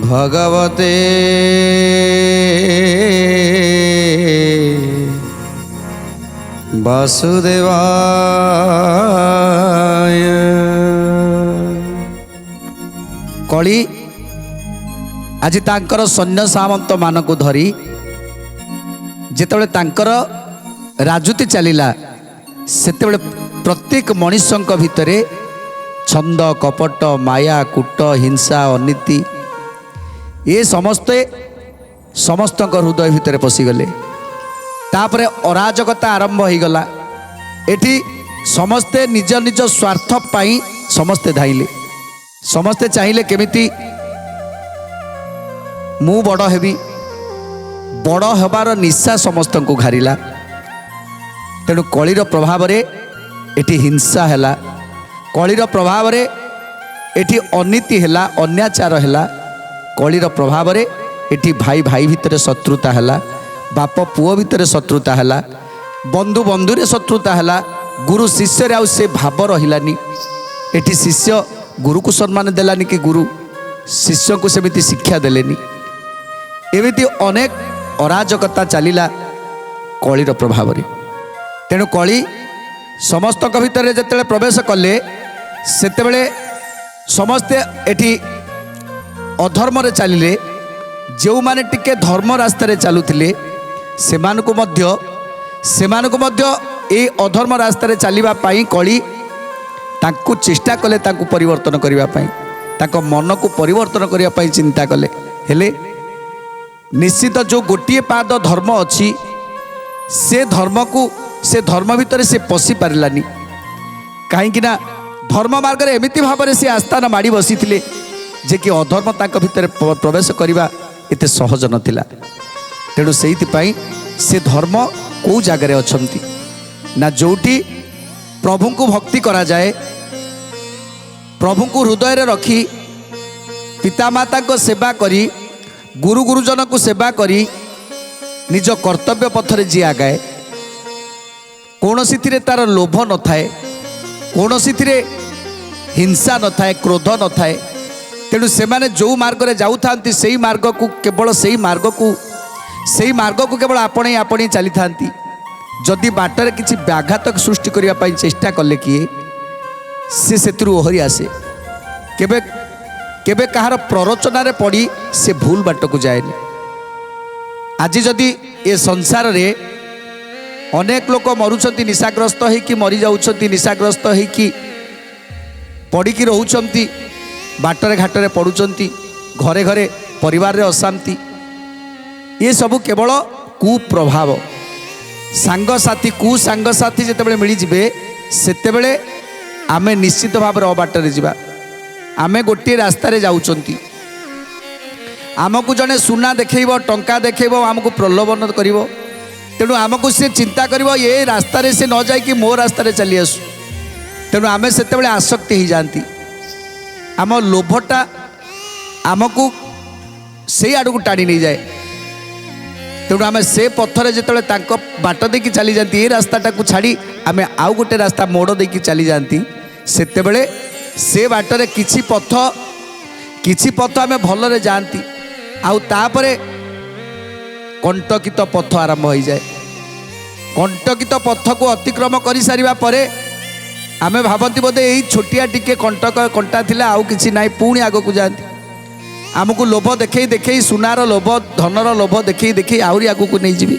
भगवते वासुदेवाय। कली आज तांकर सैन्य सामंत मानक धरी जेतेबेले तांकर राजुती चलिला सेतेबेले प्रत्येक मनुष्यंक भितरे छंद कपट माया कूट हिंसा अनीति ये समस्ते समस्त हृदय भितर पशिगले। तापरे अराजकता आरंभ हो गला। एठी समस्ते निज निज स्वार्थ पाई समस्ते धाइले। समस्ते चाहिए केमिति मु बड़ हेबी, बड़ हेबार निशा समस्त को घारिला। तेणु कलिर प्रभाव रे एठी हिंसा हैला, कलिर प्रभाव रे एठी अनीति हैला, अन्याचार हैला। कलिर प्रभाव रे एठी भाई भाई भितर शत्रुता हैला, बाप पुओ भितर शत्रुता हैला, बंधु बंधु रे शत्रुता हैला, गुरु शिष्य रे आउ से भाव रहिलानी। एठी शिष्य गुरु को सम्मान देलानी कि गुरु शिष्य को सेमिति शिक्षा देलेनी। एमिति अनेक अराजकता चलिला कलिर प्रभाव रे। तेणु कली समस्त भितर जिते प्रवेश कले सेतेबेले समस्ते एठी अधर्म रे चलिले। जो माने टिके धर्म रास्ता रे चलुथिले सेमानकु मध्य ए अधर्म रास्ता रे चलिबा पाई कली तांकु चेष्टा कले, तांकु परिवर्तन करिबा पाई, तांको मन को परिवर्तन करिबा पाई चिंता कले। हेले निश्चित जो गोटे पाद धर्म अच्छी से धर्म को से धर्म भितर से पशि पारानी। कहीं धर्म मार्ग रे एमिति भाव में से आस्थान माड़ी बसी थिले जे कि अधर्म तांको भितर प्रवेश करिबा एते सहज नथिला। तेणु सेइथिपाई से धर्म को जगार अछंती ना जोटी प्रभु को भक्ति करा जाए, प्रभु को हृदय रे रखी पितामाता को सेवा करी, गुरु गुरुजन को सेवा करी निज कर्तव्य पथरे जी आगाए। कौनसी थिरे तार लोभ न थाए, कौनसी थिरे हिंसा न थाए, क्रोध न थाए। तेणु से माने जो मार्ग रे जाऊ थांती सेही मार्ग को केवल सेही मार्ग को केवल आपणे आपणे चली थांती। जदि बाटर किछि व्याघात सृष्टि करिया पई चेष्टा कले किए से सेतुरु ओहरी आसे। केबे केबे कहार प्ररोचना रे पड़ी से भूल बाट को जाएनी। आज जदि ये संसार रे अनेक लोक मरुचंती, निशाग्रस्त होइकी मरी जाउछंती, निशाग्रस्त होइकी पड़िकी रहउछंती, बाटरे घाटरे पड़ुचंती, घरे घरे परिवार रे अशांति। ये सब केवल कुप्रभाव। सांगसाथी कुसांगसाथी जेतेबेले मिली जिबे सेतेबेले आमे निश्चित भाव रे अबाटरे जिबा। आमे गोटे रास्ता रे जाउचंती, आमको जने सुना देखैब, टंका देखैब, आमको प्रलोभन करिवो। तेणु आमको से चिंता करिवो ये रास्ता रे से न जाय कि मो रास्ता रे चली आसु। तेणु आमे सेतेबेले आसक्ति हो जाती। आम लोभटा आमको से आड़ को टाणी नहीं जाए। तेणु आम से पथरे जिते बाट देकी चली जाती, ये रास्ताटा को छाड़ी आम आउ गोटे रास्ता मोड़ देकी चली जाती, सेतेबेले से बाटरे किछि पथ आम भलरे जाती। आउ तापरे कंटकित पथ आरंभ हो जाए। कंटकित पथ को अतिक्रम कर सारिबा परे आमे भावती बोधे यही छोटिया टिके कंटा थिला आउ किछि नाई, पुणी आग को जाती। आमको लोभ देखई देखई सुनार लोभ, धनर लोभ देखई देखई आउरी आग को नहीं जीवी।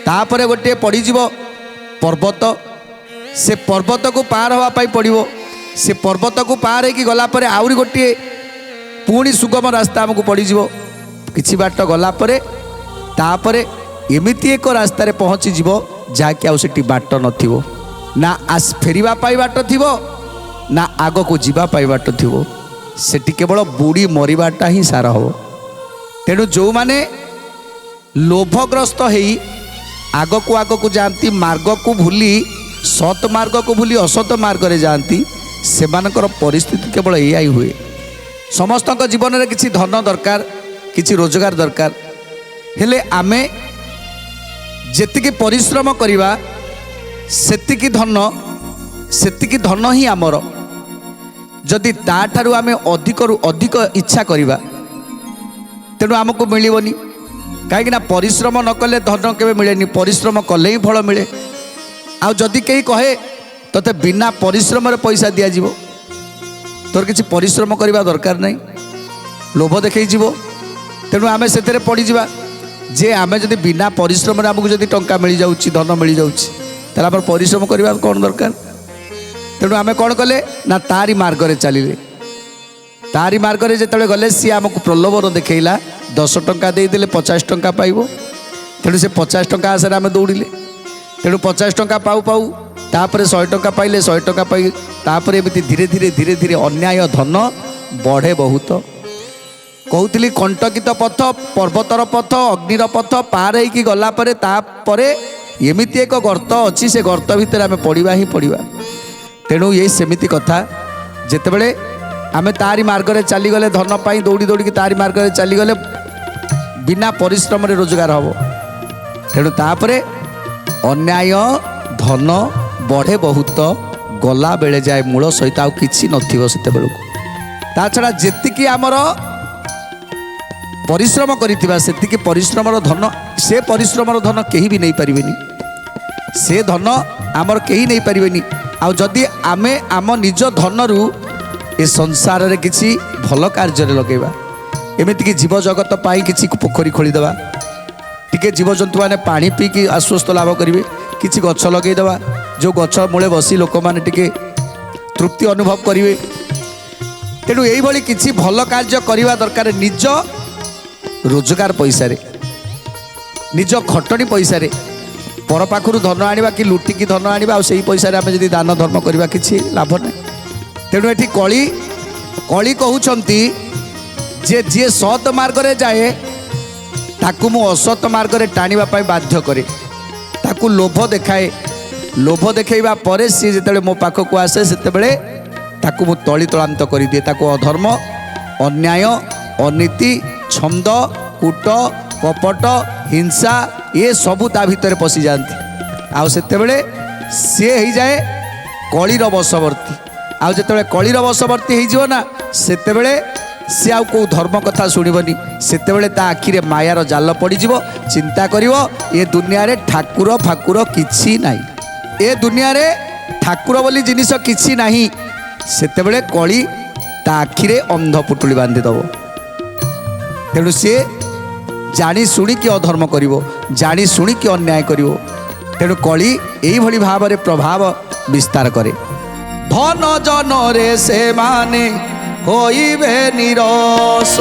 तापरे गोटे पड़ीजीव पर्वत, से पर्वत को पार हवा पाई पड़िवो। से पर्वत को पार होगी गला परे आउरी गोटे पुणी सुगम रास्ता आमको पड़ीजीव। किछि बाट गला परे तापरे एमिति एक रास्ता रे पहुँची जीव जहाँकि आउ सेठी बाट नथिवो, ना फेरिबा पाई बाट थिवो, ना आग को जीवा पाई बाट थिवो। सेठी केवल बुड़ी मरिबाटा ही सारा हो। तेणु जो माने लोभग्रस्त हेई आग को जाती, मार्ग को भूली सत मार्ग को भूली असत मार्ग रे जाती, सेमानकर परिस्थिति केवल एया ही हुए। समस्त जीवन में किसी धन दरकार, किसी रोजगार दरकार, हेले आमे जेतिकी परिश्रम करिबा सेतिकी धन ही आमर। जदि ताठारु आमे अधिकरु अधिक इच्छा करिबा तेणु आमको मिलबनी, कहीं परिश्रम न कले धन केवे मिलेनी, परिश्रम कले ही फल मिले। आउ जदि कहीं कहे तोते बिना परिश्रम रे पैसा दिया जीवो, तोर किसी परिश्रम करवा दरकार नहीं, लोभ देखई जीवो। तेणु आमे सेतेरे पड़ी जिबा जे आमे जदि बिना परिश्रम रे हमको जदि टंका मिल जाउची, धन मिल जाउची, ताला पर परिश्रम करवा कौन दरकार। तेणु आमे कौन कले ना तारी मार्ग रे चलिले। तारी मार्ग रे जेतले गले सी हमको प्रलोभन देखैला, 10 टंका दे देले 50 टंका पाइबो। तेणु से 50 टंका आसरे आमे दौड़िले। तेणु 50 टंका पाऊ पाऊ तापर 100 टंका पाइले, 100 टंका पाई तापर एमती धीरे धीरे अन्याय धन बढ़े बहुत। कहूली कंटकित पथ, पर्वतर पथ, अग्निर पथ पार होगी गला परे तापरे एमती एक गर्त अच्छी, से गर्त भितर आमे पड़वा ही पड़वा। तेणु ये सेमिति कथा, जितेबले आमे तारी मार्ग रे चलीगले धन पाई दौड़ी दौड़ी तारी मार्ग रे चलीगले बिना परिश्रम रे रोजगार हम। तेणु तापरे अन्याय धन बढ़े बहुत, गला बेले जाए मूल सहित आउ किछि नथिबो सेते बेलको। ता छड़ा जेतिकी आमर परिश्रम करिथिबा सेतिकी परिश्रमर धन, से परिश्रमर धन केही भी नहीं पारिबेनी, से धन आमर केही नहीं पारिबेनी। आउ जदि आमे आम निज धनरु ए संसार रे किछि भल कार्य रे लगेबा, एमिति कि जीव जगत पाई किछि पोखरी खोली देबा, टिके जीव जंतु माने पानी पी की आश्वस्त लाभ करिवे, किछि गछ लगेई देबा, जो गछ मूले बसी लोक माने टिके तृप्ति अनुभव करिवे। तेणु एई भली किछि भल कार्य करिवा दरकार। निज रोजगार पैसा रे, निज खटणी पैसा रे पर पाखरु धन आनिबा कि लुटिकी धन आनिबा, आ सेई पैसा रे आमे जदि दान धर्म करिबा किछि लाभ नै। तेणु एठी कली कहउछंती जे जे सत मार्ग रे जाए ताकू मु असत मार्ग रे टाणिबा पई बाध्य करे, ताकू लोभ देखाए। लोभ देखाइबा परे सी जेतेबेले मो पाखकू आसे सेतेबेले ताकू मु तली तलांत करि दिए। ताकू अधर्म, अन्याय, अनीति, छंद, कूट, कपट, हिंसा ये सबू ता भितर पशि जाती। आउ सेतेबेले सी हो जाए कलीर बशवर्ती। आउ जेतेबेले कलीर बशवर्ती हो जिवो ना, सेतेबेले सी आउ को धर्म कथा शुणिबनी, सेतेबेले ता आखिरे मायार जाल पड़ीजिवो। चिंता करिवो ये दुनिया रे ठाकुर फाकुर किछि नाही, ए दुनिया रे ठाकुर बोली जिनिस किछि नाही। सेतेबेले कली ता आखिरे अंध पुटुली बांधि दबो। तेणु सी जानी शुणी कि अधर्म करिवो, जानी शुणी कि अन्याय करिवो। तेणु कली एई भली भाव रे प्रभाव विस्तार करे। धन जन रे से माने होइबे निरस,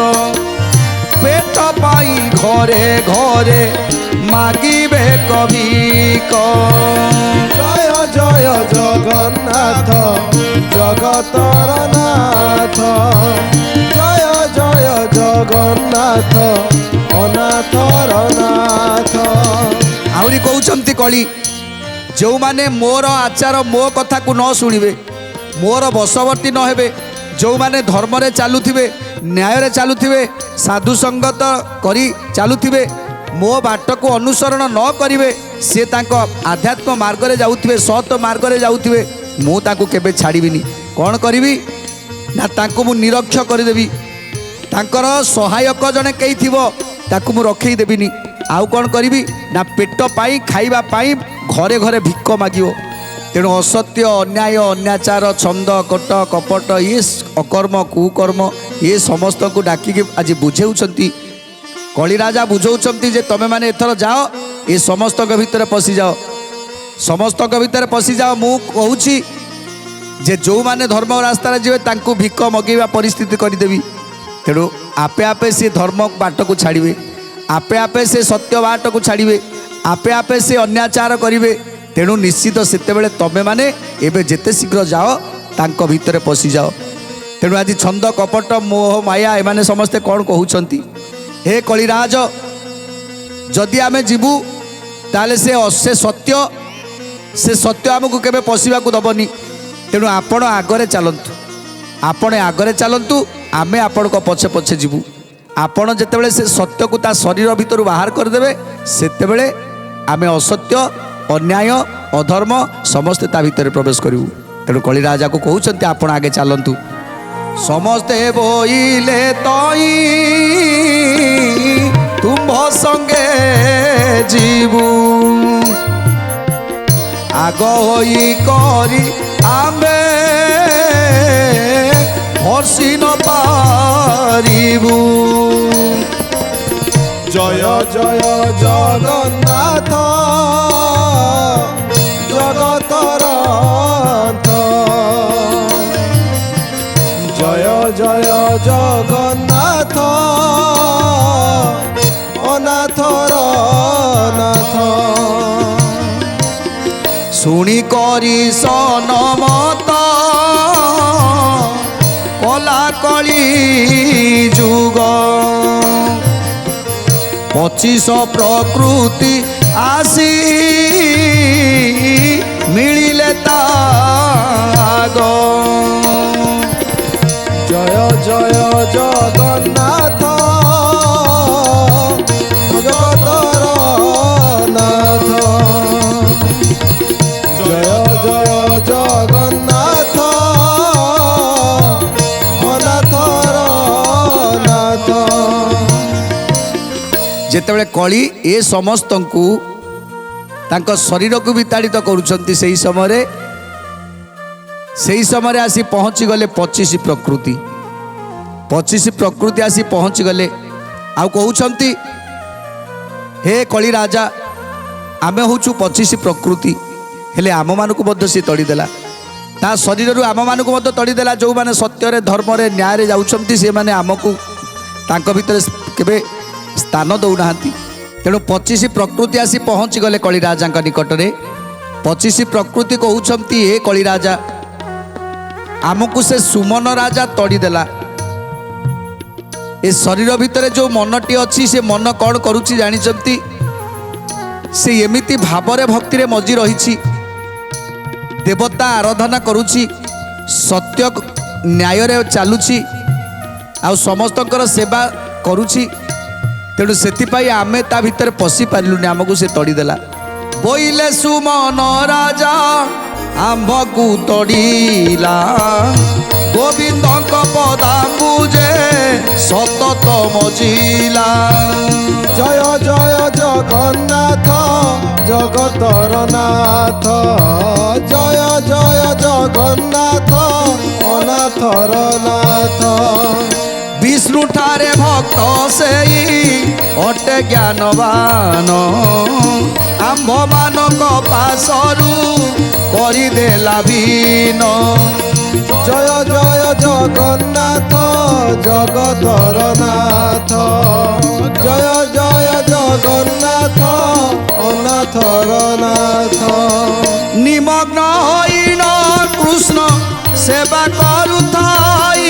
पेट पाई घरे घरे मागिबे कभिक। जय जय जगन्नाथ जगतर नाथ, जय जय जगन्नाथ अनाथर नाथ। आउरी कहउछंती कली, जो माने मोर आचार मो कथा को न शुणिबे, मोर बशवर्ती न हेबे, जो माने धर्म रे चालुथिबे, न्याय रे चालुथिबे, साधु संगत करी चालुथिबे, मो बाट को अनुसरण न करिवे, से तांको आध्यात्म मार्ग रे जाउथिबे, सत मार्ग रे जाउथिबे, मु तांको केबे छाड़ीबिनी। कौन करिवि ना तांको मु निरक्ष करिदेबी, तांकर सहायक जने केही थिबो ताकू मु रखेई देबिनी। आउ कौन करिवि ना पेट पाई खाइबा पाई घरे घरे भिक्क मागिवो। तेणु असत्य, अन्याय, अन्याचार, छंद, कट, कपट, ये अकर्म कुकर्म ये समस्त को डाकिके आज बुझाऊँच। कली राजा बुझाऊँच जे तमे माने एथर जाओ, ये समस्त भितर पशि जाओ, समस्त भितर पशि जाओ। मु कहूछि जे जो माने धर्म रास्ता रे जीवे तांकु भिक्क मगेवा परिस्थिति करदेवी। तेणु आपे आपे से धर्म बाट को छाड़िबे, आपे आपे से सत्य बाट को छाड़िबे, आपे आपे से अन्याचार करिवे। तेणु निश्चित सेतेबेले तमे माने एबे जेते शीघ्र जाओ तांको भितरे पशि जाओ। तेणु आज छंद कपट मोह माया एमाने समस्ते कौन कहउछंती, हे कलिराज जदि आमे जीवु ताले से सत्य, से सत्य आमको केबे पशिबा को दबनी। तेणु आपण आगरे चलतु, आपण आगरे चलतु, आमे आपण पछे पछे जीवु। आपण जितेबाला से सत्य को ता शरीर भितर बाहर करदे सेतेबेले आमे असत्य अन्याय अधर्म समस्ते ता भितर प्रवेश करूँ। तेणु कली राजा को कहते आपण आगे चलतु। समस्ते बोइले तई तुम्भ संगे जीवु, आग होई करी आमे हर्षि न पारिबु। जय जय जगन्नाथ जगतर नाथ, जय जय जगन्नाथ अनाथर नाथ। शुणी करी सनमत कला कली जुग, 25 प्रकृति आसी मिलिले ताग। जय जय जगन्नाथ जगतर नाथ, जय जय जगन्नाथ अनाथर नाथ। जेतेबेले कली ए समस्त को तांको शरीर को विताड़ित करुछंती, सही समय आसी पहुँची गले 25 प्रकृति। 25 प्रकृति आसी पहुँची गले आउ कहउछंती हे कली राजा आमे होचु 25 प्रकृति, हेले आम मानकु मध्य से तड़ीदेला, ता शरीर रु आम मानकु मध्य तड़ीदेला। जो माने सत्य रे धर्म रे न्याय रे जाउछंती से माने आमकु तांको भितर केबे स्थान दौनाहांती। तेणु 25 प्रकृति आसी पहुँची गले कली राजा निकट में। 25 प्रकृति कहउछंती हे कली राजा आमको से सुमन राजा तड़ीदेला। ए शरीर भितर जो मनटी अच्छी से मन कौन करुच्ची जानिचंती, से एमिति भावरे भक्ति रे मजी रही, देवता आराधना करुच्ची, सत्य न्याय रे चालुची, आ समस्तकर सेवा करुच्ची। तेणु से आमे ता भितर पशि पारिलुनि, आमको से तड़ीदेला। बोइले सुमन राजा आंभ को तड़ीला, गोविंद पदाबुजे सतत मजिला। जय जय जगन्नाथ जगतर नाथ, जय जय जगन्नाथ अनाथर नाथ। विष्णु ठारे भक्त सेई अटे ज्ञानवान, आंभ मानक पासरु करिदेला बीन। जय जय जगन्नाथ जगतर नाथ, जय जय जगन्नाथ अनाथर नाथ। निमग्न होइल कृष्ण सेवा करुथाई,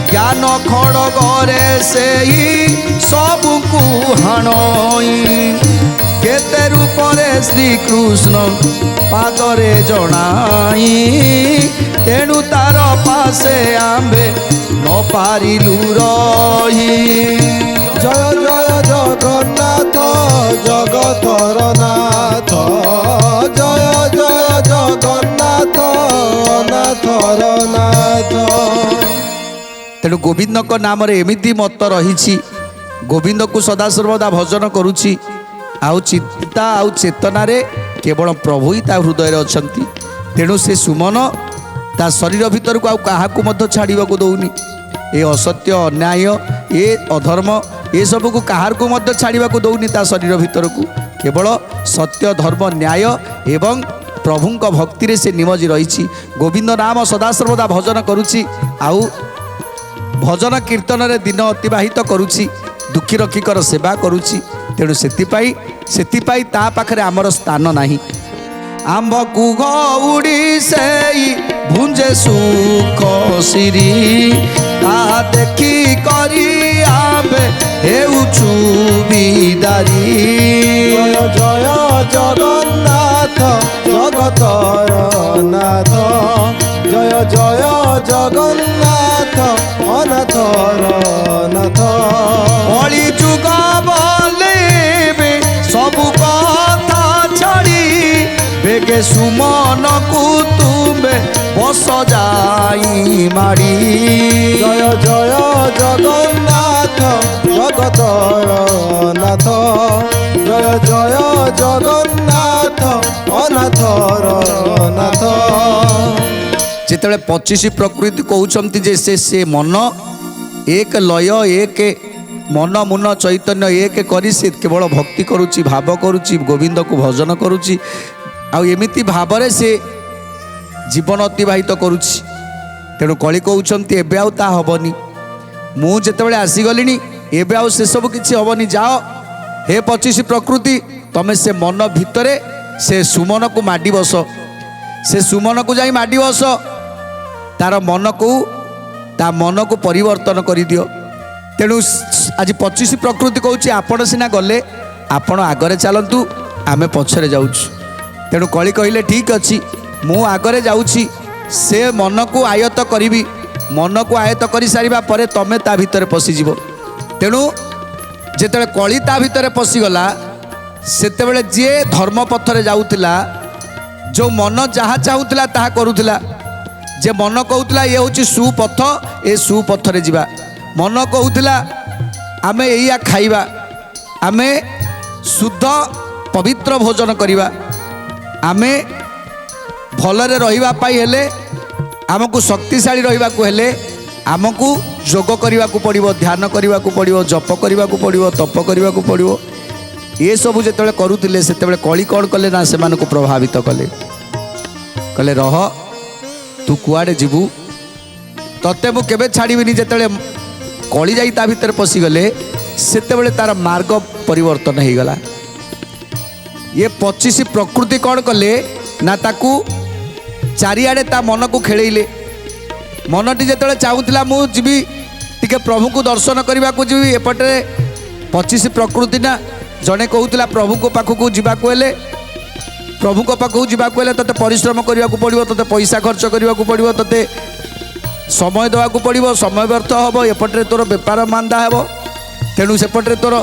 ज्ञान खड़गरे सेई सबकु हाणई। केते रूपरे श्री कृष्ण पादरे जनाई, तेणु तार पासे आंबे न पारिलु रही। जय जय जगन्नाथ जगतर नाथ, जय जय जगन्नाथ अनाथर नाथ। तेणु गोविंद को नाम रे एमिति मत रही, गोविंद को सदा सर्वदा भजन करुछि। आउ चिंता आउ चेतना रे केवल प्रभु ही ता हृदय रे अछंती। तेणु से सुमन ता शरीर भीतर को आउ काहाकु मध्य छाड़िबा को दउनी। ए असत्य अन्याय ए अधर्म ए सब को काहार को मध्य छाड़िबा को दउनी ता शरीर भीतर को। केवल सत्य धर्म न्याय एवं प्रभुंक भक्ति रे से निमजी रही। गोविंद नाम सदा सर्वदा भजन करुछि, आउ भजन कीर्तन रे दिन अतिबाहित करुछि, दुखी रक्षिकर सेवा करुछि। तेणु सेतिपाई ता पाखरे आमर स्थान नाही। आंभ को गौड़ी से भुंजे सुख सिरी, ता देखी करी आंबे हेउछु बिदारी। जय जय जगन्नाथ जगतर नाथ, জয় জগন্নাথ অনাথর নাথ কলি যুগ বলে সবু কথা ছাড়ি বেগে সুমনকু তুমে বস যাই মাড়ি জয় জয় জগন্নাথ জগতর নাথ জয় জয় জগন্নাথ অনাথর নাথ যেতବେଳେ 25 ପ୍ରକୃତି କହୁଛନ୍ତି ଯେ ସେ ମନ ଏକ ଲୟ ଏକ ମନ ମୁନ ଚୈତନ୍ୟ ଏକ କରି ସେ କେବଳ ଭକ୍ତି କରୁଛି ଭାବ କରୁଛି ଗୋବିନ୍ଦକୁ ଭଜନ କରୁଛି ଆଉ ଏମିତି ଭାବରେ ସେ ଜୀବନ ଅତିବାହିତ କରୁଛି। ତେଣୁ କଳି କହୁଛନ୍ତି ଏବେ ଆଉ ତା ହେବନି, ମୁଁ ଯେତେବେଳେ ଆସିଗଲିଣି ଏବେ ଆଉ ସେସବୁ କିଛି ହେବନି। ଯାଅ ହେ 25 ପ୍ରକୃତି, ତମେ ସେ ମନ ଭିତରେ ସେ ସୁମନକୁ ମାଡ଼ି ବସ, ସେ ସୁମନକୁ ଯାଇ ମାଡ଼ି ବସ, ତାର ତା ମନକୁ ପରିବର୍ତ୍ତନ କରିଦିଅ। ତେଣୁ ଆଜି 25 ପ୍ରକୃତି କହୁଛି ଆପଣ ସିନା ଗଲେ, ଆପଣ ଆଗରେ ଚାଲନ୍ତୁ, ଆମେ ପଛରେ ଯାଉଛୁ। ତେଣୁ କଳି କହିଲେ ଠିକ୍ ଅଛି, ମୁଁ ଆଗରେ ଯାଉଛି, ସେ ମନକୁ ଆୟତ କରିବି, ମନକୁ ଆୟତ କରିସାରିବା ପରେ ତମେ ତା ଭିତରେ ପଶିଯିବ। ତେଣୁ ଯେତେବେଳେ କଳି ତା ଭିତରେ ପଶିଗଲା ସେତେବେଳେ ଯିଏ ଧର୍ମ ପଥରେ ଯାଉଥିଲା, ଯେଉଁ ମନ ଯାହା ଚାହୁଁଥିଲା ତାହା କରୁଥିଲା, ଯେ ମନ କହୁଥିଲା ଇଏ ହେଉଛି ସୁପଥ, ଏ ସୁପଥରେ ଯିବା, ମନ କହୁଥିଲା ଆମେ ଏଇଆ ଖାଇବା, ଆମେ ଶୁଦ୍ଧ ପବିତ୍ର ଭୋଜନ କରିବା, ଆମେ ଭଲରେ ରହିବା ପାଇଁ ହେଲେ, ଆମକୁ ଶକ୍ତିଶାଳୀ ରହିବାକୁ ହେଲେ ଆମକୁ ଯୋଗ କରିବାକୁ ପଡ଼ିବ, ଧ୍ୟାନ କରିବାକୁ ପଡ଼ିବ, ଜପ କରିବାକୁ ପଡ଼ିବ, ତପ କରିବାକୁ ପଡ଼ିବ। ଏସବୁ ଯେତେବେଳେ କରୁଥିଲେ ସେତେବେଳେ କଳି କ'ଣ କଲେ ନା ସେମାନଙ୍କୁ ପ୍ରଭାବିତ କଲେ। କହିଲେ ରହ, ତୁ କୁଆଡ଼େ ଯିବୁ, ତତେ ମୁଁ କେବେ ଛାଡ଼ିବିନି। ଯେତେବେଳେ କଳି ଯାଇ ତା ଭିତରେ ପଶିଗଲେ ସେତେବେଳେ ତାର ମାର୍ଗ ପରିବର୍ତ୍ତନ ହେଇଗଲା। ଇଏ 25 ପ୍ରକୃତି କ'ଣ କଲେ ନା ତାକୁ ଚାରିଆଡ଼େ ତା ମନକୁ ଖେଳେଇଲେ। ମନଟି ଯେତେବେଳେ ଚାହୁଁଥିଲା ମୁଁ ଯିବି ଟିକେ ପ୍ରଭୁଙ୍କୁ ଦର୍ଶନ କରିବାକୁ ଯିବି, ଏପଟେ 25 ପ୍ରକୃତି ନା ଜଣେ କହୁଥିଲା ପ୍ରଭୁଙ୍କ ପାଖକୁ ଯିବାକୁ ହେଲେ, ପ୍ରଭୁଙ୍କ ପାଖକୁ ଯିବାକୁ ହେଲେ ତୋତେ ପରିଶ୍ରମ କରିବାକୁ ପଡ଼ିବ, ତୋତେ ପଇସା ଖର୍ଚ୍ଚ କରିବାକୁ ପଡ଼ିବ, ତୋତେ ସମୟ ଦେବାକୁ ପଡ଼ିବ, ସମୟ ବ୍ୟର୍ଥ ହେବ, ଏପଟରେ ତୋର ବେପାର ମାନ୍ଦା ହେବ, ତେଣୁ ସେପଟରେ ତୋର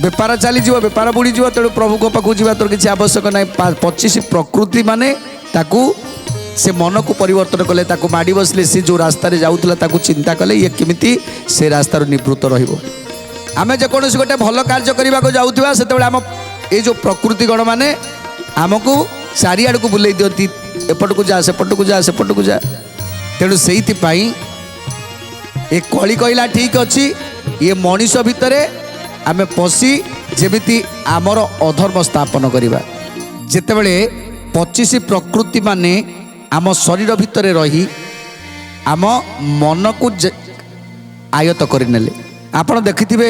ବେପାର ଚାଲିଯିବ, ବେପାର ବୁଡ଼ିଯିବ, ତେଣୁ ପ୍ରଭୁଙ୍କ ପାଖକୁ ଯିବା ତୋର କିଛି ଆବଶ୍ୟକ ନାହିଁ। 25 ପ୍ରକୃତି ମାନେ ତାକୁ ସେ ମନକୁ ପରିବର୍ତ୍ତନ କଲେ, ତାକୁ ମାଡ଼ି ବସିଲେ। ସେ ଯେଉଁ ରାସ୍ତାରେ ଯାଉଥିଲା ତାକୁ ଚିନ୍ତା କଲେ ଇଏ କେମିତି ସେ ରାସ୍ତାରୁ ନିବୃତ୍ତ ରହିବ। ଆମେ ଯେକୌଣସି ଗୋଟେ ଭଲ କାର୍ଯ୍ୟ କରିବାକୁ ଯାଉଥିବା ସେତେବେଳେ ଆମ ଏଇ ଯେଉଁ ପ୍ରକୃତି ଗଣମାନେ ଆମକୁ ଚାରିଆଡ଼କୁ ବୁଲେଇ ଦିଅନ୍ତି, ଏପଟକୁ ଯା, ସେପଟକୁ ଯା, ସେପଟକୁ ଯା। ତେଣୁ ସେଇଥିପାଇଁ ଏ କଳି କହିଲା ଠିକ୍ ଅଛି, ଇଏ ମଣିଷ ଭିତରେ ଆମେ ପଶି ଯେମିତି ଆମର ଅଧର୍ମ ସ୍ଥାପନ କରିବା। ଯେତେବେଳେ 25 ପ୍ରକୃତି ମାନେ ଆମ ଶରୀର ଭିତରେ ରହି ଆମ ମନକୁ ଆୟତ କରିନେଲେ। ଆପଣ ଦେଖିଥିବେ,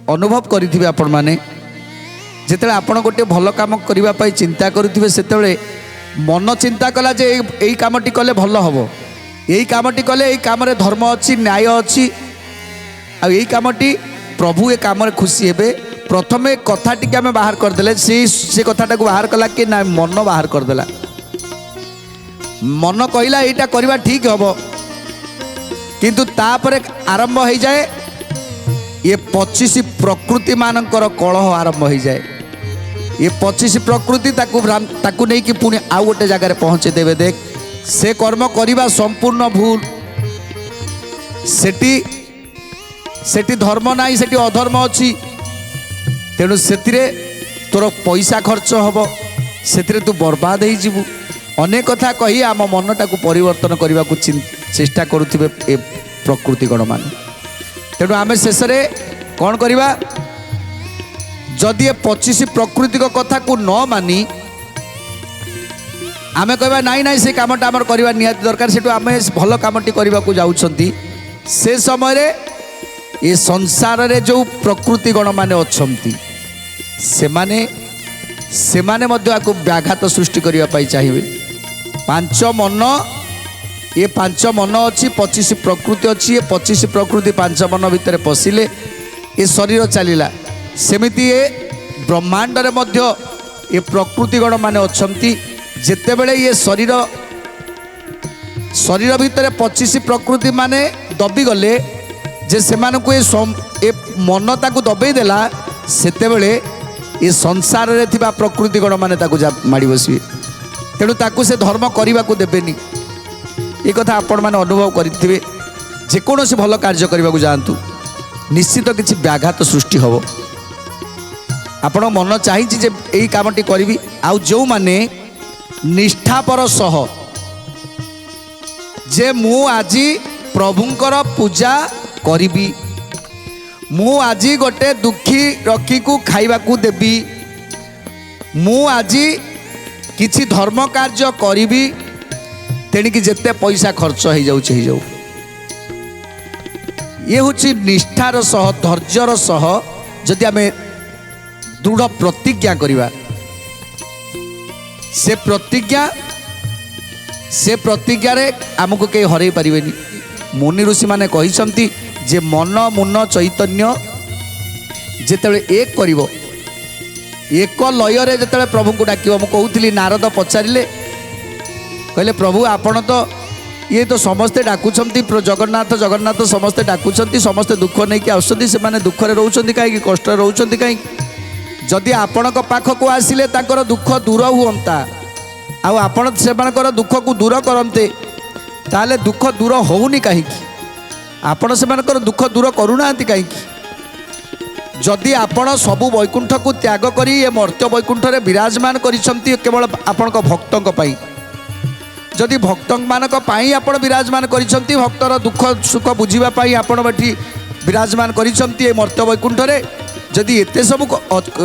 ଅନୁଭବ କରିଥିବେ ଆପଣମାନେ, ଯେତେବେଳେ ଆପଣ ଗୋଟିଏ ଭଲ କାମ କରିବା ପାଇଁ ଚିନ୍ତା କରୁଥିବେ ସେତେବେଳେ ମନ ଚିନ୍ତା କଲା ଯେ ଏଇ କାମଟି କଲେ ଭଲ ହେବ, ଏଇ କାମଟି କଲେ ଏଇ କାମରେ ଧର୍ମ ଅଛି, ନ୍ୟାୟ ଅଛି, ଆଉ ଏଇ କାମଟି ପ୍ରଭୁ ଏ କାମରେ ଖୁସି ହେବେ। ପ୍ରଥମେ କଥାଟିକି ଆମେ ବାହାର କରିଦେଲେ, ସେ କଥାଟାକୁ ବାହାର କଲା କି ନା ମନ ବାହାର କରିଦେଲା। ମନ କହିଲା ଏଇଟା କରିବା ଠିକ୍ ହେବ, କିନ୍ତୁ ତାପରେ ଆରମ୍ଭ ହେଇଯାଏ ये 25 प्रकृति मानकर कलह आरंभ हो जाए। ये 25 प्रकृति ताकू नहीं कि पुणी आउ गोटे जगार पहुँचे देवे। देख से कर्म करवा संपूर्ण भूल, सेठी धर्म नहीं, सेठी अधर्म अच्छी, तेणु से तोर पैसा खर्च हम, से तू बर्बाद हो। अनेक कथा कही आम मनटा को परिवर्तन करने को चेष्टा करुवे ए प्रकृति गण मान। तेणु आम शेष कौन करवा, जदि ए 25 प्रकृति कथा को न मानी आमे कहबा नाई नाई से कामटा आमर करवा निहाती दरकार, सेठू आमे भल कामटी करने को जाउछंती, से समय रे ये संसार रे जो प्रकृति गण माने अछंती सेमाने मध्य आको व्याघात सृष्टि करने पाई चाहिए। पांच मन, ये पांच मन अच्छी, 25 प्रकृति अच्छी, ये 25 प्रकृति पांच मन भितर पशिले ये शरीर चलला। सेमिति ये ब्रह्मांड रे मध्य ये प्रकृति गण माने अछंती। जेतेबेले ये शरीर शरीर भितर 25 प्रकृति माने दबी गले जे सेमानकु ए मन ताकू दबेई देला सेतेबेले ये संसार रे थिबा प्रकृति गण माने ताकू माड़ी बसिबे तेणु ताकू से धर्म करने को देवेनी। ये कथा आपण मैंने अनुभव करेंगे जेकोसी भल कार्य करने को जातु निश्चित किसी व्याघात सृष्टि हम आपण मन चाहिए यही कामटी करी आउ जो माने निष्ठापर सह जे मु आज प्रभुंकर पूजा करी मु आज गोटे दुखी रखी को खाइबा को देवी मु आज किछि धर्म कार्य करी तेणिकी जिते पैसा खर्च हो जाऊ ये हूँ निष्ठार सह धैर्यर सह जदि आम दृढ़ प्रतिज्ञा करिबा से प्रतिज्ञा रे आमको कहीं हरई पारे। मुनि ऋषि माने कहिसंती जे मन मुन चैतन्य जेतेबेले एक करिवो एक लय जिते प्रभु को डाक मुझे नारद पचारे कहले प्रभु आपण तो ये तो समस्ते डाकुंट जगन्नाथ जगन्नाथ समस्ते डाकुंट समस्ते दुख नहीं कि आसुँच से दुखरे रोच कहीं कष्ट रोच कहीं जदि आपण पाखक आसिले तांकर दुख दूर हुंता आपण से दुख को दूर करते ताले दुख दूर होनी कहीं आपण से दुख दूर करूना कहीं जदि आपण सबु वैकुंठ को त्याग करी ये मर्त्य वैकुंठ रे विराजमान करिसंती केवल आपण भक्तों पाई जदि भक्त मानक पाई आपण विराजमान करिसंती भक्तर दुख सुख बुझीबा पाई आपण बैठी विराजमान करिसंती ये मर्त्य वैकुंठ रे जदि एते सब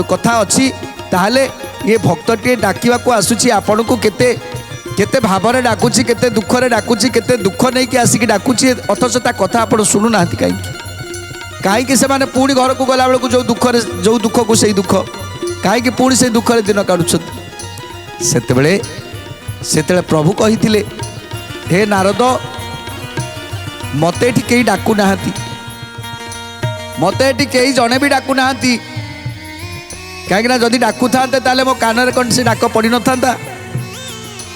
कथा अच्छी ताहले ये भक्तटी डाकिबा को आसुची आपण को केते केते भावरे डाकुची केते दुखरे डाकुची केते दुख नहीं कि आसिक डाकुची अथच ता कथा आपण सुनु नाहती कहीं से माने पुणी घर को गला बेलू जो दुख को सही दुख कहीं पुणी से दुख दिन काढ़ुं से प्रभु कही हे नारद मते कहीं डाकू ना मते कहीं जड़े भी डाकू ना कहीं जदि डाकू था मो कान कौन से डाक पड़ न था।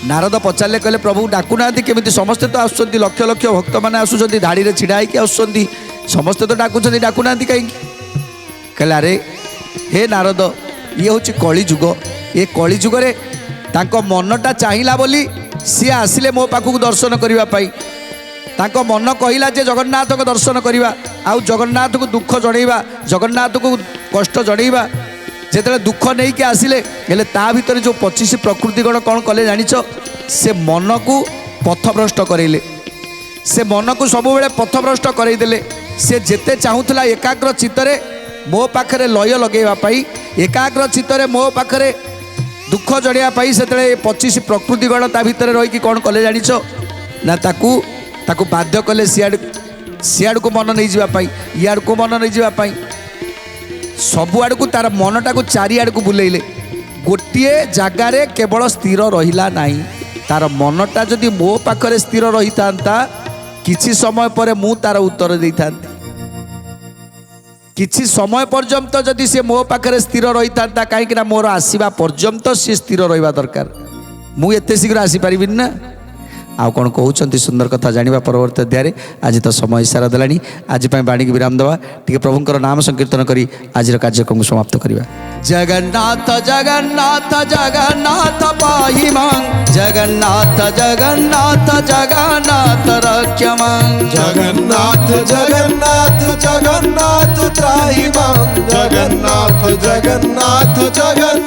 नारद पचारे कहले प्रभु डाकू ना केमी समस्ते तो आसुँच लक्ष लक्ष भक्त मैंने आसुँच धाड़ी में छिड़ा होकर आसुँच समस्ते तो डाकुंट डाकू ना कहीं कहले अरे हे नारद ये हूँ कली जुग ये कली जुगरे तांको मनटा चाहिला बोली सी आसिले मो पाखक दर्शन करने तांको मन कहला जे जगन्नाथ को दर्शन करवा आउ जगन्नाथ को दुख जणैबा जगन्नाथ को कष्ट जणैबा जेते दुख नहीं कि आसिले हेले ता भीतर जो 25 प्रकृति गण कौन कले जानिछ से मन को पथभ्रष्ट करैले से मन को सब बेले पथभ्रष्ट करैदेले से जेते चाहूला एकाग्र चित्तरे मो पाखरे लय लगेवा पाई एकाग्र चित्तरे मो पाखरे दुख जड़िया पाई से 25 प्रकृति गण ता भितर रही कौन कले जानिछ ना ताकू बाध्य कले सियाड़ को मन नहीं जावाई इयाड़ को मन नहीं जावाई सबुआड़ को तार मनटा को चारिआड़ को बुलेइले गोटे जगार केवल स्थिर रहिला नहीं तार मनटा जदि मो पाखरे स्थिर रही था किछि समय पर मु तार उत्तर दे था किछि समय पर्यंत जदि से मो पाखरे स्थिर रही था कहीं मोर आसवा पर्यंत सी स्थिर रहा दरकार मु एते शीघ्र आसी पारिबि ना आउ कौन कहते सुंदर कथा जाना परवर्त अध्याय आज तो समय इशारा देलानी आज बाणी की विराम देवा टी प्रभुंकर नाम संकीर्तन करी आज कार्यक्रम समाप्त करवा। जगन्नाथ जगन्नाथ जगन्नाथ पाहि मां जगन्नाथ जगन्नाथ जगन्नाथ रक्ष मां जगन्नाथ जगन्नाथ जगन्नाथ त्राहि मां जगन्नाथ जगन्नाथ जगन्नाथ